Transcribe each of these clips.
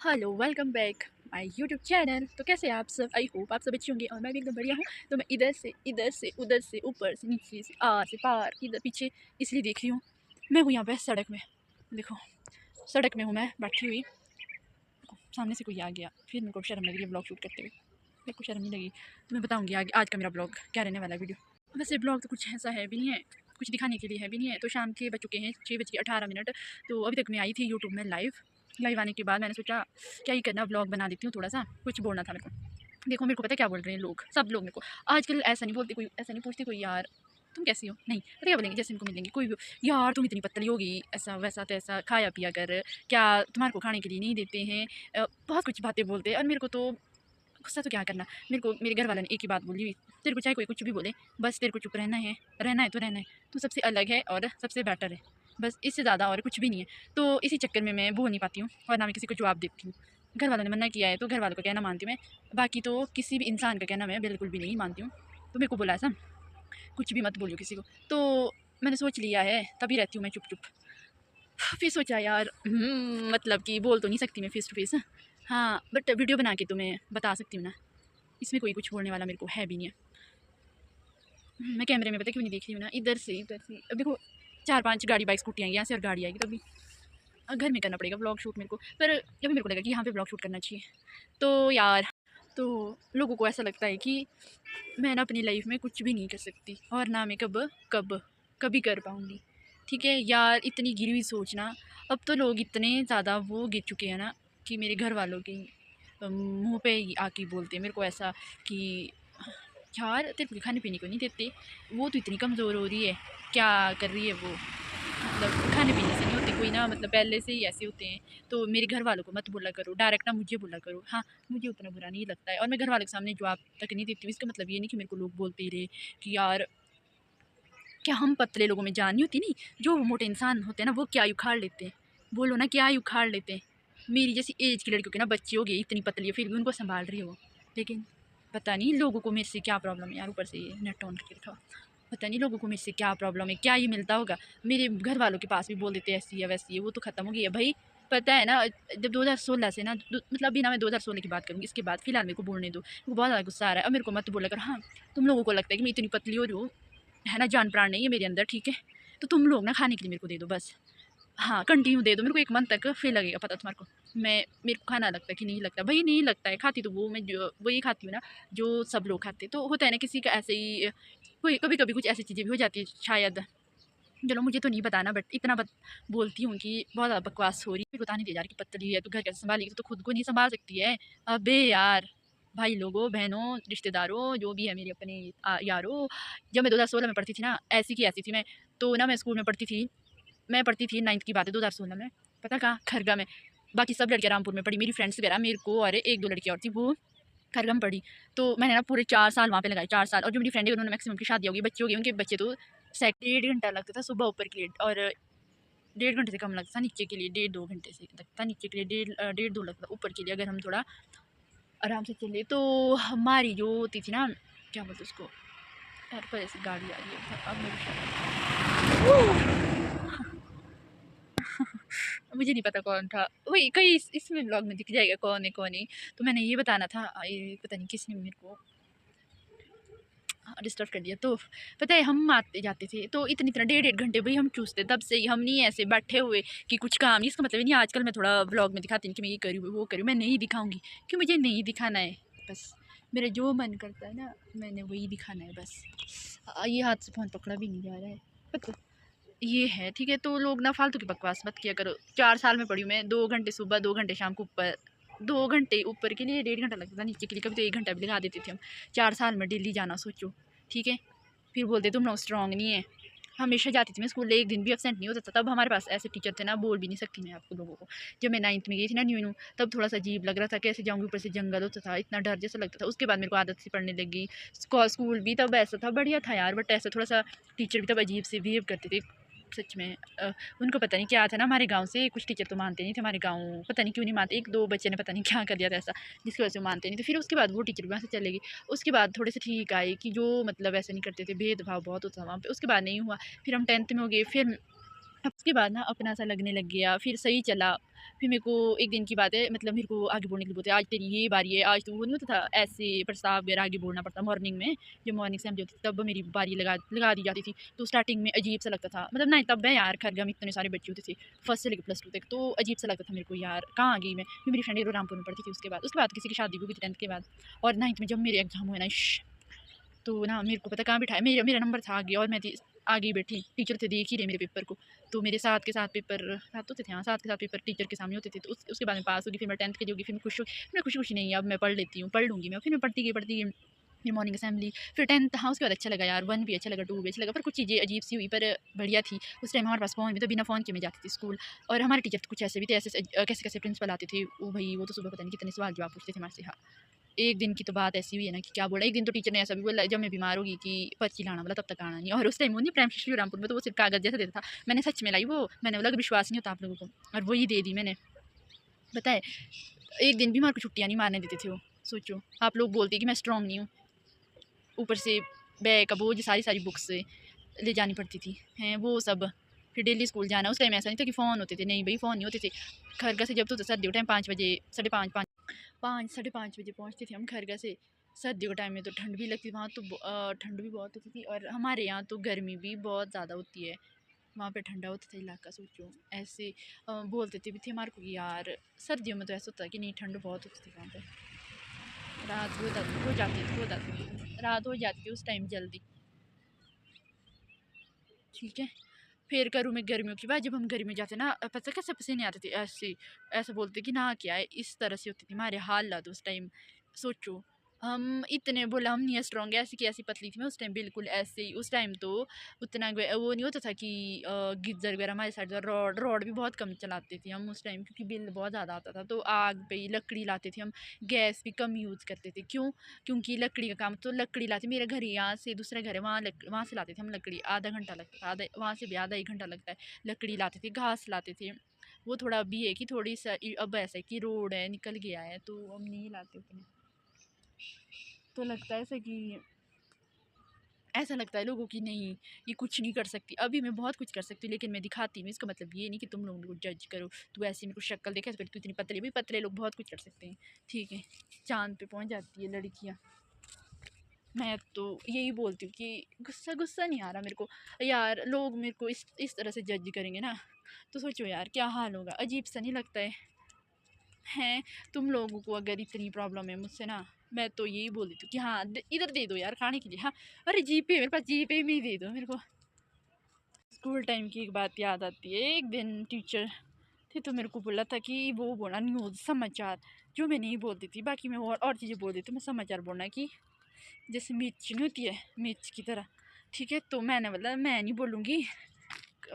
Hello welcome back my YouTube channel. तो कैसे हैं आप सब? आई होप आप सब अच्छे होंगे और मैं भी एकदम बढ़िया हूँ। तो मैं इधर से उधर से ऊपर से नीचे से आर से पार इधर पीछे इसलिए देख रही हूँ। मैं हूँ यहाँ पे सड़क में, देखो सड़क में हूँ मैं बैठी हुई। सामने से कोई आ गया, फिर मेरे को शर्म लग रही है ब्लॉग शूट करते हुए। मेरे को शर्म नहीं लगी तो मैं बताऊँगी आगे आज का मेरा ब्लॉग क्या रहने वाला है वीडियो। वैसे ब्लॉग तो कुछ ऐसा है भी नहीं है, कुछ दिखाने के लिए है भी नहीं है। तो शाम के बज चुके हैं 6:18। तो अभी तक मैं आई थी यूट्यूब में लाइव आने के बाद मैंने सोचा क्या ही करना, ब्लॉग बना देती हूँ, थोड़ा सा कुछ बोलना था मेरे को। देखो मेरे को पता है क्या बोल रहे हैं लोग, सब लोग मेरे को आजकल ऐसा नहीं बोलते, कोई ऐसा नहीं पूछते कोई यार तुम कैसी हो, नहीं पता क्या बोलेंगे जैसे इनको मिलेंगे कोई भी, यार तुम इतनी पतली होगी, ऐसा वैसा तैसा, खाया पिया कर, क्या तुम्हारे को खाने के लिए नहीं देते हैं, बहुत कुछ बातें बोलते हैं। और मेरे को तो गुस्सा तो क्या करना, मेरे को मेरे घर वालों ने एक ही बात बोली हुई, तेरे को चाहे कोई कुछ भी बोले, बस तेरे को चुप रहना है तो रहना है, तू सबसे अलग है और सबसे बेटर है, बस इससे ज़्यादा और कुछ भी नहीं है। तो इसी चक्कर में मैं बोल नहीं पाती हूँ और ना मैं किसी को जवाब देती हूँ। घर वालों ने मना किया है तो घर वालों का कहना मानती हूँ मैं, बाकी तो किसी भी इंसान का कहना मैं बिल्कुल भी नहीं मानती हूँ। तो मेरे को बोला ऐसा कुछ भी मत बोलियो किसी को, तो मैंने सोच लिया है तभी रहती हूँ मैं चुप चुप। फिर सोचा यार मतलब कि बोल तो नहीं सकती मैं फेस टू फेस, हाँ बट वीडियो बना के तो मैं बता सकती हूँ ना, इसमें कोई कुछ बोलने वाला मेरे को है भी नहीं है। मैं कैमरे में पता क्यों नहीं देख रही हूँ ना, इधर से अब देखो 4-5 गाड़ी बाइक स्कूटी आएंगी यहाँ से और गाड़ी आएगी, तभी घर में करना पड़ेगा ब्लॉग शूट मेरे को। पर अभी मेरे को लगा कि यहाँ पे ब्लॉग शूट करना चाहिए। तो यार तो लोगों को ऐसा लगता है कि मैं ना अपनी लाइफ में कुछ भी नहीं कर सकती और ना मैं कब कभी कर पाऊँगी। ठीक है यार, इतनी गिरी हुई सोचना, अब तो लोग इतने ज़्यादा वो गिर चुके हैं ना कि मेरे घर वालों के मुँह पे ही आके बोलते हैं मेरे को ऐसा कि यार तेरे को खाने पीने को नहीं देते, वो तो इतनी कमज़ोर हो रही है, क्या कर रही है वो, मतलब खाने पीने से नहीं होती कोई ना, मतलब पहले से ही ऐसे होते हैं। तो मेरे घर वालों को मत बोला करो, डायरेक्ट ना मुझे बोला करो, हाँ मुझे उतना बुरा नहीं लगता है और मैं घर वालों के सामने जवाब तक नहीं देती हूँ। इसका मतलब ये नहीं कि मेरे को लोग बोलते ही रहे कि यार क्या हम पतले लोगों में जान नहीं होती, नहीं जो मोटे इंसान होते हैं ना वो क्या उखाड़ लेते हैं, बोलो ना क्या उखाड़ लेते हैं। मेरी जैसी एज की लड़कियों के ना बच्ची हो गई इतनी पतली है फिर भी उनको संभाल रही है वो, लेकिन पता नहीं लोगों को मेरे से क्या प्रॉब्लम है यार। ऊपर से ये नेट ऑन करके रखा, पता नहीं लोगों को मेरे से क्या प्रॉब्लम है, क्या ये मिलता होगा। मेरे घर वालों के पास भी बोल देते ऐसी है वैसी है, वो तो ख़त्म हो गई है भाई। पता है ना जब 2016 से ना मतलब अभी ना मैं 2016 की बात करूँगी, इसके बाद फिलहाल मेरे को बोलने दो, मेरे को बहुत ज़्यादा गुस्सा आ रहा है। और मेरे को मत बोला कर, हाँ तुम लोगों को लगता है कि मैं इतनी पतली हो रही हूँ, है ना, जान प्राण नहीं है मेरे अंदर, ठीक है, तो तुम लोग ना खाने के लिए मेरे को दे दो बस, हाँ कंटिन्यू दे दो मेरे को 1 मंथ तक, फिर लगेगा पता तुम्हारे को मैं मेरे को खाना लगता है कि नहीं लगता। भाई नहीं लगता है, खाती तो वो मैं जो वही खाती हूँ ना जो सब लोग खाते। तो होता है ना किसी का ऐसे ही, कोई कभी कभी कुछ ऐसी चीज़ें भी हो जाती है शायद, चलो मुझे तो नहीं बताना बट इतना बोलती हूँ कि बहुत ज़्यादा बकवास हो रही है। बताने दे यार कि पतली है तो घर कैसे संभालेगी, तो खुद को नहीं संभाल सकती है। अबे यार भाई लोगों बहनों रिश्तेदारों जो भी है मेरे अपने यारों, जब मैं 2016 में पढ़ती थी ना ऐसी की ऐसी थी मैं। तो ना मैं स्कूल में पढ़ती थी, मैं पढ़ती थी 9th की बात है 2016 में, पता कहाँ, खरगा में। बाकी सब लड़कियाँ रामपुर में पढ़ी, मेरी फ्रेंड्स वगैरह मेरे को और 1-2 लड़कियाँ और थी वो खरगा में पढ़ी। तो मैंने ना पूरे 4 साल वहाँ पे लगाए, 4 साल। और जो मेरी फ्रेंड है उन्होंने मैक्सिमम की शादी हो गई, बच्चे हो गए, उनके बच्चे तो 1.5 घंटा लगता था सुबह ऊपर के लिए और 1.5 घंटे से कम लगता था नीचे के लिए, 1.5-2 घंटे से लगता था नीचे के लिए, 1.5-2 लगता था ऊपर के लिए अगर हम थोड़ा आराम से चले। तो हमारी जो होती थी ना क्या बोलते उसको यार, पर ऐसी गाड़ी आ रही है अब मुझे नहीं पता कौन था, वही कहीं इसमें ब्लॉग में दिख जाएगा कौन है कौन नहीं। तो मैंने ये बताना था, ये पता नहीं किसने मेरे को डिस्टर्ब कर दिया। तो पता है हम आते जाते थे तो इतनी इतना 1.5-1.5 घंटे भाई हम चूसते, तब से ही हम नहीं ऐसे बैठे हुए कि कुछ काम नहीं। इसका मतलब नहीं आजकल मैं थोड़ा ब्लॉग में दिखाती हूँ कि मैं ये करी वो करी, मैं नहीं दिखाऊंगी कि मुझे नहीं दिखाना है, बस मेरा जो मन करता है ना मैंने वही दिखाना है बस। ये हाथ से फ़ोन पकड़ा भी नहीं जा रहा है, पता ये है ठीक है। तो लोग ना फालतू की बकवास मत किया करो। 4 साल में पढ़ी हूँ मैं, 2 घंटे सुबह 2 घंटे शाम को ऊपर, 2 घंटे ऊपर के लिए 1.5 घंटा लगता था, नीचे के लिए कभी तो 1 घंटा भी लगा देते थे हम। 4 साल में डेली जाना सोचो, ठीक है। फिर बोलते तुम लोग स्ट्रॉन्ग नहीं है। हमेशा जाती थी मैं स्कूल, एक दिन भी एब्सेंट नहीं होता था। तब हमारे पास ऐसे टीचर थे ना, बोल भी नहीं सकती मैं आपको लोगों को। जब मैं 9th में गई थी ना न्यू न्यू, तब थोड़ा सा अजीब लग रहा था, कैसे जाऊँगी, ऊपर से जंगल होता था, इतना डर जैसा लगता था। उसके बाद मेरे को आदत सी पड़ने लगी। स्कूल भी तब ऐसा था, बढ़िया था यार, बट ऐसा थोड़ा सा टीचर भी तब अजीब से बिहेव करते थे सच में। उनको पता नहीं क्या था ना, हमारे गाँव से कुछ टीचर तो मानते नहीं थे, हमारे गाँव पता नहीं क्यों नहीं मानते, 1-2 बच्चे ने पता नहीं क्या कर दिया था ऐसा जिसकी वजह से वो मानते नहीं थे। फिर उसके बाद वो टीचर भी वहाँ से चले गई। उसके बाद थोड़े से ठीक आए कि जो मतलब ऐसे नहीं करते थे, भेदभाव बहुत होता था वहाँ पे। उसके बाद नहीं हुआ। फिर हम 10th में हो गए, फिर उसके बाद ना अपना सा लगने लग गया, फिर सही चला। फिर मेरे को एक दिन की बात है, मतलब मेरे को आगे बोलने के लिए बोलते आज तेरी ये बारी है, आज तो वो नहीं होता था ऐसे प्रस्ताव वगैरह आगे बोलना पड़ता मॉर्निंग में, जो मॉर्निंग से हम जो थी तब मेरी बारी लगा दी जाती थी। तो स्टार्टिंग में अजीब सा लगता था, मतलब नहीं तब मैं यार खरगम इतने सारे बच्चे होते थे फर्स्ट से लेकर प्लस टू तक, तो अजीब सा लगता था मेरे को यार कहाँ आ गई मैं। फिर मेरी फ्रेंड रामपुर में पढ़ती थी, उसके बाद किसी की शादी हुई 10th के बाद। और 9th में जब मेरे एग्जाम हुए ना तो ना मेरे को पता कहाँ बिठाया, मेरा नंबर था आगे और मैं थी आगे ही बैठी, टीचर थे देख ही रहे मेरे पेपर को। तो मेरे साथ के साथ पेपर साथ होते थे, हाँ साथ के साथ पेपर टीचर के सामने होते थे। तो उसके बाद में पास होगी, फिर मैं 10th के होगी, फिर मैं खुश होगी। मैं खुशी नहीं, अब मैं पढ़ लेती हूँ, पढ़ लूँगी मैं। फिर मैं पढ़ती गई फिर मॉर्निंग असेंबली, फिर 10th, हाँ उसके बाद अच्छा लगा यार, 1 भी अच्छा लगा, 2 भी अच्छा लगा, पर कुछ चीज़ें अजीब सी हुई पर बढ़िया थी। उस टाइम हमारे पास फ़ोन भी था, बिना फ़ोन के मैं जाती थी स्कूल। और हमारे टीचर तो कुछ ऐसे भी थे, ऐसे कैसे कैसे प्रिंसिपल आते थे वो भाई, वो तो सुबह पता नहीं कितने सवाल जवाब पूछते थे हमारे से। हाँ, एक दिन की तो बात ऐसी हुई है ना कि क्या बोला, एक दिन तो टीचर ने ऐसा भी बोला जब मैं बीमार होगी कि पर्ची लाना, बोला तब तक आना नहीं। और उस टाइम वो नहीं प्राइम शिशु रामपुर में, तो वो सिर्फ कागज़ जैसा देता था। मैंने सच में लाई वो, मैंने बोला विश्वास नहीं होता आप लोगों को, और वही दे दी मैंने। बताए एक दिन भी हमारे को छुट्टियाँ नहीं मारने देते थे वो। सोचो आप लोग बोलते कि मैं स्ट्रॉन्ग नहीं हूँ, ऊपर से बैग का बोझ, सारी सारी बुक्स ले जानी पड़ती थी हैं वो सब। फिर डेली स्कूल जाना, उस टाइम ऐसा नहीं था कि फ़ोन होते थे, नहीं भाई फ़ोन नहीं होते थे। खरगा से जब तो सर्दियों टाइम 5 बजे, साढ़े 5 बजे पहुँचते थे हम खरगा से। सर्दियों के टाइम में तो ठंड भी लगती थी वहाँ, तो ठंड भी बहुत होती थी, और हमारे यहाँ तो गर्मी भी बहुत ज़्यादा होती है। वहाँ पे ठंडा होता था इलाका, सोचो ऐसे बोलते थे भी थे हमारे को कि यार सर्दियों में तो ऐसा होता है कि नहीं, ठंड बहुत होती थी वहाँ पे। रात रात हो जाती थी उस टाइम जल्दी। ठीक है, फिर करूँ मैं गर्मियों की बात, जब हम गर्मी में जाते ना पता कैसे पसीने आते थे ऐसे, ऐसा बोलते कि ना क्या है, इस तरह से होती थी हमारे हालात उस टाइम। सोचो हम इतने, बोला हम नहीं स्ट्रॉन्ग, ऐसी की ऐसी पतली थी मैं उस टाइम, बिल्कुल ऐसे ही। उस टाइम तो उतना वो नहीं होता था कि गीज़र वगैरह हमारे साइड, रॉड रॉड भी बहुत कम चलाते थे हम उस टाइम, क्योंकि बिल बहुत ज़्यादा आता था। तो आग पे ही लकड़ी लाते थे हम, गैस भी कम यूज़ करते थे। क्यों? क्योंकि लकड़ी का काम, तो लकड़ी लाते, मेरा घर यहाँ से दूसरा घर है, वहाँ से लाते थे हम लकड़ी, आधा घंटा लगता था, आधा वहाँ से भी आधा 1 घंटा लगता है। लकड़ी लाते थे, घास लाते थे। वो थोड़ा अभी है कि थोड़ी सा अब ऐसा है कि रोड है, निकल गया है, तो हम नहीं लाते उतने। तो लगता है ऐसा कि ऐसा लगता है लोगों की नहीं, ये कुछ नहीं कर सकती। अभी मैं बहुत कुछ कर सकती हूँ, लेकिन मैं दिखाती हूँ। इसका मतलब ये नहीं कि तुम लोग मेरे को जज करो, तू ऐसी मेरे को शक्ल देखा तो इतनी पतली, भी पतले लोग बहुत कुछ कर सकते हैं। ठीक है, चाँद पे पहुँच जाती है लड़कियाँ। मैं तो यही बोलती हूँ कि गुस्सा गुस्सा नहीं आ रहा मेरे को यार, लोग मेरे को इस तरह से जज करेंगे ना, तो सोचो यार क्या हाल होगा, अजीब सा नहीं लगता है? हैं, तुम लोगों को अगर इतनी प्रॉब्लम है मुझसे ना, मैं तो यही बोल देती हूँ कि हाँ इधर दे दो यार खाने के लिए। हाँ, अरे जीपे मेरे पास, जीपे में ही दे दो मेरे को। स्कूल टाइम की एक बात याद आती है, एक दिन टीचर थे तो मेरे को बोला था कि वो बोला न्यूज़, समाचार, जो मैं नहीं बोलती थी, बाकी मैं और चीज़ें बोल देती हूँ, मैं समाचार बोलना कि जैसे मिर्च नहीं होती है, मिर्च की तरह। ठीक है, तो मैंने बोला मैं नहीं बोलूँगी,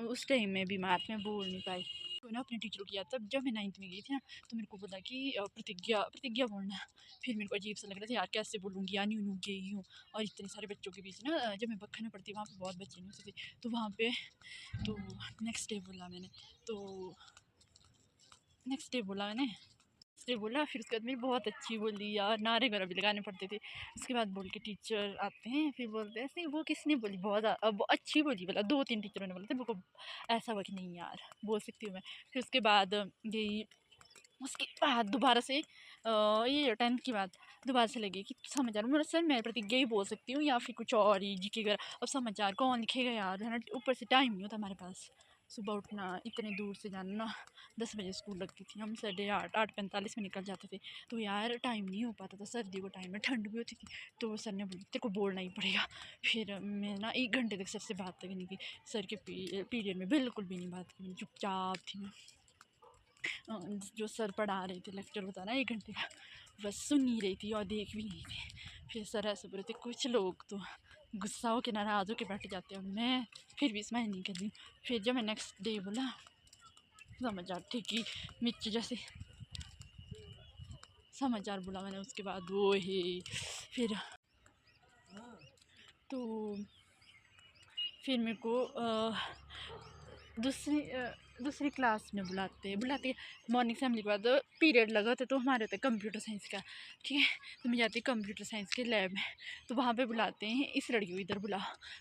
उस टाइम में बीमार मैं बोल नहीं पाई। तो ना अपने टीचरों की याद, तब जब मैं 9th में गई थी ना, तो मेरे को बोला कि प्रतिज्ञा प्रतिज्ञा बोलना। फिर मेरे को अजीब सा लग रहा था यार, कैसे बोलूँगी यार, न्यू न्यू गई हूँ और इतने सारे बच्चों के बीच ना, जब मैं बखर में पढ़ती वहाँ पे बहुत बच्चे नहीं होते थे, तो वहाँ पे तो नेक्स्ट डे बोला मैंने, तो नेक्स्ट डे बोला मैंने से बोला, फिर उसके बाद मेरी बहुत अच्छी बोली यार, नारे वगैरह भी लगाने पड़ते थे। उसके बाद बोल के टीचर आते हैं, फिर बोलते हैं ऐसे वो किसने बोली, बहुत अब अच्छी बोली, बोला 2-3 टीचरों ने बोला था मेरे को। ऐसा हुआ कि नहीं यार बोल सकती हूँ मैं। फिर उसके बाद यही, उसके बाद दोबारा से ये 10th की बात, दोबारा से लगी कि समाचार, मतलब सर मैं प्रतिज्ञा ही बोल सकती हूँ या फिर कुछ और ही जीके वगैरह। अब समाचार कौन लिखेगा यार, है ना, ऊपर से टाइम नहीं होता हमारे पास, सुबह उठना, इतने दूर से जाना ना। 10 बजे स्कूल लगती थी, हम 8:30 8:45 में निकल जाते थे, तो यार टाइम नहीं हो पाता था। सर्दियों का टाइम में ठंड भी होती थी, तो सर ने बोला तेरे को बोलना ही पड़ेगा। फिर मैं ना 1 घंटे तक सर से बात तक नहीं की, सर के पीरियड में बिल्कुल भी नहीं बात की, चुपचाप थी मैं। जो सर पढ़ा रहे थे, लेक्चर होता ना 1 घंटे का, बस सुन ही रही थी और देख भी नहीं थी। फिर सर ऐसे बोले थे, कुछ लोग तो गुस्सा हो के नाराज़ होके बैठ जाते हैं, मैं फिर भी स्माइल नहीं कर रही। फिर जब मैं नेक्स्ट डे बोला समाचार थे कि मिर्च जैसे, समाचार बोला मैंने, उसके बाद वो ही फिर तो फिर मेरे को दूसरी दूसरी क्लास में बुलाते बुलाते मॉर्निंग असेंबली के बाद पीरियड लगा था, तो हमारे होता है कंप्यूटर साइंस का। ठीक है, तो मैं जाती कंप्यूटर साइंस के लैब में, तो वहाँ पे बुलाते हैं इस लड़की को इधर बुला।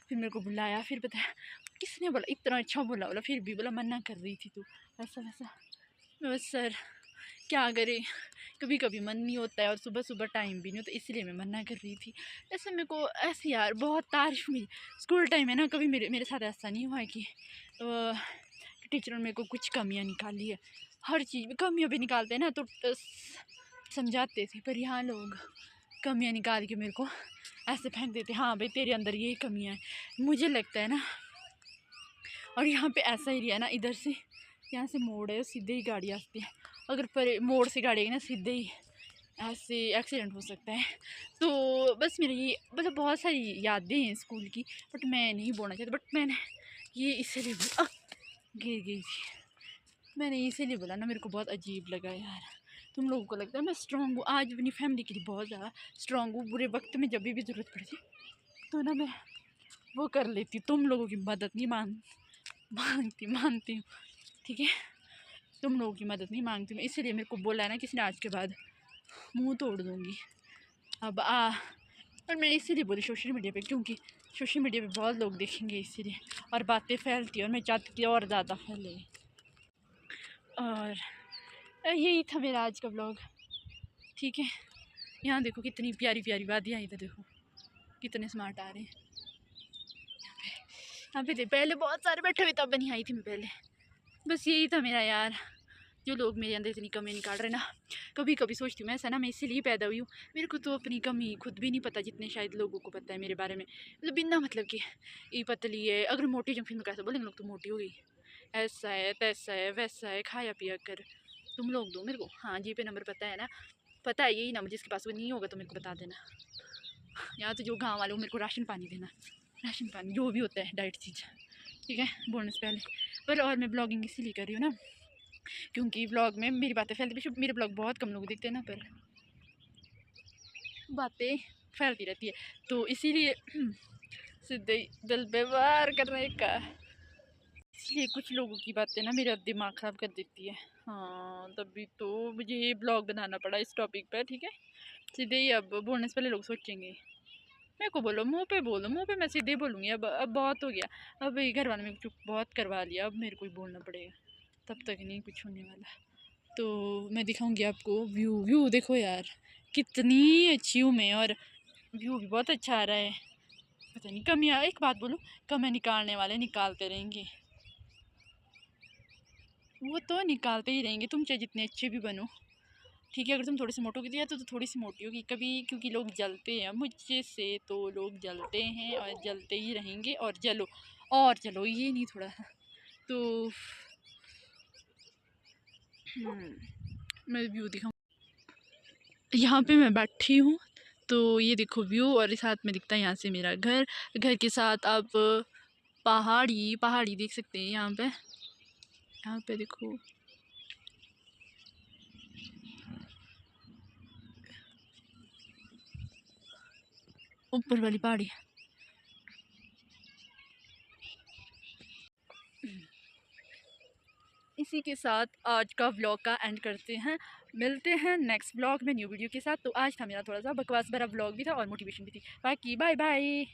फिर मेरे को बुलाया, फिर पता है किसने बोला इतना अच्छा बोला बोला, फिर भी बोला मना कर रही थी तू, ऐसा वैसा। मैं बस सर क्या करे, कभी कभी मन नहीं होता है और सुबह सुबह टाइम भी नहीं होता, इसलिए मैं मना कर रही थी। ऐसे मेरे को ऐसे यार बहुत तारीफ मिली स्कूल टाइम है ना, कभी मेरे मेरे साथ ऐसा नहीं हुआ है कि टीचर ने मेरे को कुछ कमियाँ निकाली है। हर चीज़ में कमियाँ भी निकालते हैं ना तो समझाते थे, पर यहाँ लोग कमियाँ निकाल के मेरे को ऐसे फेंक देते, हाँ भाई तेरे अंदर ये कमियाँ हैं। मुझे लगता है ना, और यहाँ पे ऐसा एरिया है ना, इधर से यहाँ से मोड़ है, सीधे ही गाड़ी आती है, अगर पर मोड़ से गाड़ी आई ना सीधे ही ऐसे एक्सीडेंट हो सकता है। तो बस मेरी ये मतलब बहुत सारी यादें हैं स्कूल की, बट मैं नहीं बोलना चाहती, बट मैंने ये इसीलिए गिर गई थी, मैंने इसीलिए बोला ना, मेरे को बहुत अजीब लगा यार। तुम लोगों को लगता है मैं स्ट्रॉन्ग हूँ, आज अपनी फैमिली के लिए बहुत ज़्यादा स्ट्रॉन्ग हूँ, बुरे वक्त में जब भी ज़रूरत पड़ती तो ना मैं वो कर लेती, तुम लोगों की मदद नहीं मानती हूँ, ठीक है, तुम लोगों की मदद नहीं मांगती मैं, इसीलिए मेरे को बोला है ना किसी ने आज के बाद मुंह तोड़ दूँगी। अब और मैं इसीलिए बोली सोशल मीडिया पे, क्योंकि सोशल मीडिया पे बहुत लोग देखेंगे इसीलिए, और बातें फैलती और मैं चाहती थी और ज़्यादा फैले। और यही था मेरा आज का ब्लॉग, ठीक है। यहाँ देखो कितनी प्यारी प्यारी वादियाँ, इधर देखो कितने स्मार्ट आ रहे हैं यहाँ पे पहले बहुत सारे बैठे हुए, तब नहीं आई थी मैं पहले। बस यही था मेरा यार, जो लोग मेरे अंदर इतनी कमी निकाल रहे ना, कभी कभी सोचती हूँ मैं ऐसा ना, मैं इसीलिए पैदा हुई हूँ, मेरे को तो अपनी कमी खुद भी नहीं पता जितने शायद लोगों को पता है मेरे बारे में, मतलब बिना मतलब कि ये पतली है, अगर मोटी जो फिल्म कैसे बोलेंगे लोग तो मोटी हो गई, ऐसा है तैसा है वैसा है, खाया पिया कर। तुम लोग दो मेरे को, हाँ जी पे नंबर पता है ना, पता है यही नंबर, जिसके पास वो नहीं होगा तो मेरे को बता देना। यहाँ तो जो गाँव वाले वो मेरे को राशन पानी देना, राशन पानी जो भी होता है डाइट चीज़, ठीक है, बोलने से पहले। पर और मैं ब्लॉगिंग इसीलिए कर रही हूँ ना, क्योंकि ब्लॉग में मेरी बातें फैलती भी, मेरे ब्लॉग बहुत कम लोग देखते हैं ना, पर बातें फैलती रहती है, तो इसीलिए सीधे दिल पे वार करने का, इसलिए कुछ लोगों की बातें ना मेरा दिमाग ख़राब कर देती है। हाँ तभी तो मुझे ये ब्लॉग बनाना पड़ा इस टॉपिक पर, ठीक है, सीधे ही अब बोलने से पहले लोग सोचेंगे। मेरे को बोलो मुंह पे बोलो, मुंह पे मैं सीधे बोलूँगी, अब बहुत हो गया, अब घर वाले मेरे को चुप बहुत करवा लिया, अब मेरे को ही बोलना पड़ेगा, तब तक नहीं कुछ होने वाला। तो मैं दिखाऊंगी आपको व्यू देखो यार कितनी अच्छी हूँ मैं, और व्यू भी बहुत अच्छा आ रहा है। पता नहीं कमियाँ, एक बात बोलूँ, कमियाँ निकालने वाले निकालते रहेंगे, वो तो निकालते ही रहेंगे, तुम चाहे जितने अच्छे भी बनो, ठीक है, अगर तुम थोड़े से मोटो की दिया तो थोड़ी सी मोटी होगी कभी, क्योंकि लोग जलते हैं मुझसे से, तो लोग जलते हैं और जलते ही रहेंगे, और चलो ये नहीं थोड़ा तो मैं व्यू दिखाऊँ, यहाँ पे मैं बैठी हूँ, तो ये देखो व्यू, और साथ में दिखता है यहाँ से मेरा घर, घर के साथ आप पहाड़ी देख सकते हैं यहाँ पे देखो, ऊपर वाली पहाड़ी। इसी के साथ आज का व्लॉग का एंड करते हैं, मिलते हैं नेक्स्ट व्लॉग में न्यू वीडियो के साथ। तो आज था मेरा थोड़ा सा बकवास भरा व्लॉग भी था और मोटिवेशन भी थी, बाकी बाय बाय।